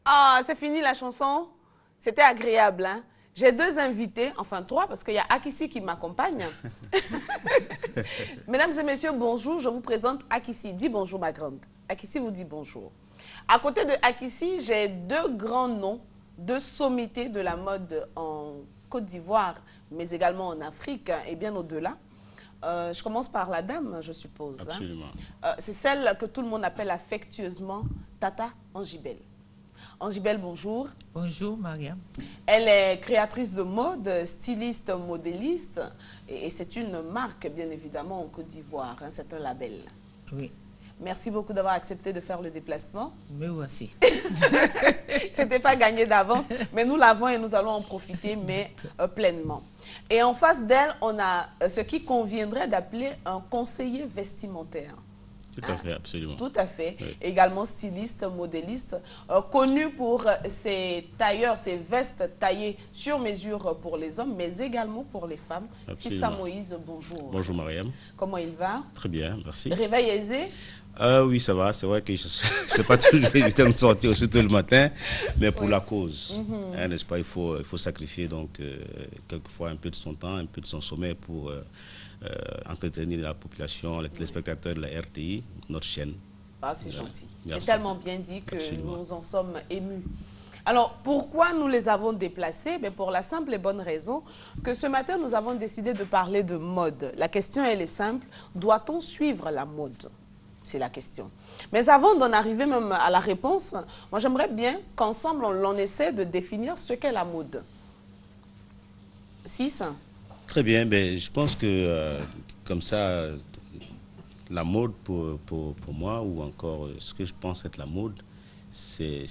Ah, c'est fini la chanson? C'était agréable, hein? J'ai deux invités, enfin trois, parce qu'il y a Akissi qui m'accompagne. Mesdames et messieurs, bonjour. Je vous présente Akissi. Dis bonjour, ma grande. Akissi vous dit bonjour. À côté de Akissi, j'ai deux grands noms, deux sommités de la mode en Côte d'Ivoire, mais également en Afrique et bien au-delà. Je commence par la dame, je suppose. Absolument. C'est celle que tout le monde appelle affectueusement Tata Angibel. Angibel, bonjour. Bonjour, Mariam. Elle est créatrice de mode, styliste, modéliste, et c'est une marque, bien évidemment, en Côte d'Ivoire. Hein, c'est un label. Oui. Merci beaucoup d'avoir accepté de faire le déplacement. Me voici. C'était pas gagné d'avance, mais nous l'avons et nous allons en profiter, mais pleinement. Et en face d'elle, on a ce qui conviendrait d'appeler un conseiller vestimentaire. Tout à fait, absolument. Tout à fait. Oui. Également styliste, modéliste, connu pour ses tailleurs, ses vestes taillées sur mesure pour les hommes, mais également pour les femmes. Absolument. Sissa Moïse, bonjour. Bonjour Mariam. Comment il va? Très bien, merci. Réveil aisé? Oui, ça va. C'est vrai que c'est pas toujours évident de me sortir surtout le matin, mais pour la cause, hein, n'est-ce pas, il faut sacrifier donc quelquefois un peu de son temps, un peu de son sommeil pour entretenir la population, les téléspectateurs de la RTI, notre chaîne. Ah, c'est Voilà. gentil. Merci. C'est tellement bien dit que Absolument. nous en sommes émus. Alors, pourquoi nous les avons déplacés? Mais pour la simple et bonne raison que ce matin, nous avons décidé de parler de mode. La question, elle est simple. Doit-on suivre la mode? C'est la question. Mais avant d'en arriver même à la réponse, moi, j'aimerais bien qu'ensemble, on essaie de définir ce qu'est la mode. Six. Très bien, ben, je pense que comme ça, la mode pour moi, ou encore ce que je pense être la mode, c'est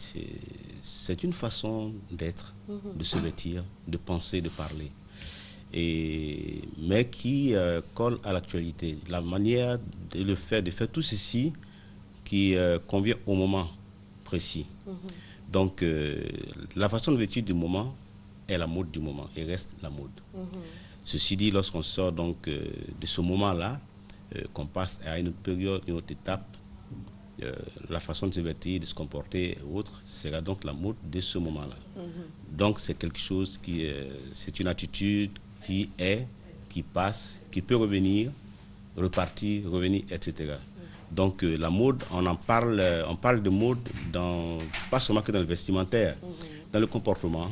une façon d'être, de se vêtir, de penser, de parler. Mais qui colle à l'actualité. La manière de le faire, de faire tout ceci qui convient au moment précis. Donc, la façon de vêtir du moment est la mode du moment et reste la mode. Ceci dit, lorsqu'on sort donc de ce moment-là, qu'on passe à une autre période, une autre étape, la façon de se vêtir, de se comporter et autres, sera donc la mode de ce moment-là. Donc c'est quelque chose c'est une attitude qui passe, qui peut revenir, repartir, revenir, etc. Donc la mode, on parle de mode pas seulement que dans le vestimentaire, dans le comportement,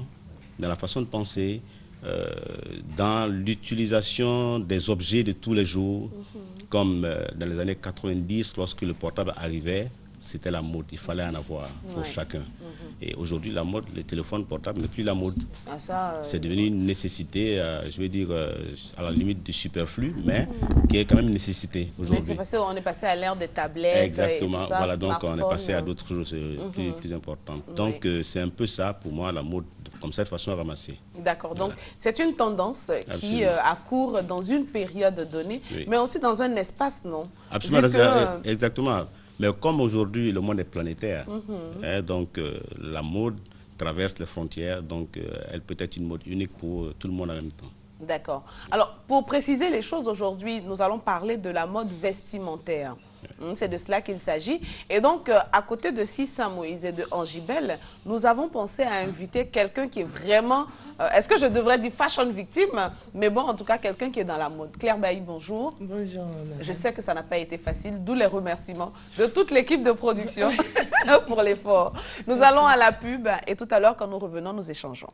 dans la façon de penser, dans l'utilisation des objets de tous les jours, comme dans les années 90, lorsque le portable arrivait, c'était la mode, il fallait en avoir pour chacun. Et aujourd'hui, la mode, le téléphone portable n'est plus la mode. C'est devenu une nécessité, je veux dire, à la limite du superflu, mais qui est quand même une nécessité aujourd'hui. On est passé à l'ère des tablettes. Exactement, et tout ça, voilà, donc on est passé à smartphone. d'autres choses plus importantes. Donc c'est un peu ça, pour moi, la mode, comme cette façon à ramasser. D'accord, donc c'est une tendance qui Absolument. accourt dans une période donnée, Oui. mais aussi dans un espace, non? Absolument, Vu que, exactement. Mais comme aujourd'hui, le monde est planétaire, hein, donc la mode traverse les frontières, donc elle peut être une mode unique pour tout le monde en même temps. D'accord. Alors, pour préciser les choses aujourd'hui, nous allons parler de la mode vestimentaire. C'est de cela qu'il s'agit. Et donc, à côté de Sissa Moïse et de Angibel, nous avons pensé à inviter quelqu'un qui est vraiment, est-ce que je devrais dire fashion victime? Mais bon, en tout cas, quelqu'un qui est dans la mode. Claire Bailly, bonjour. Bonjour, madame. Je sais que ça n'a pas été facile, d'où les remerciements de toute l'équipe de production pour l'effort. Nous allons à la pub et tout à l'heure, quand nous revenons, nous échangeons.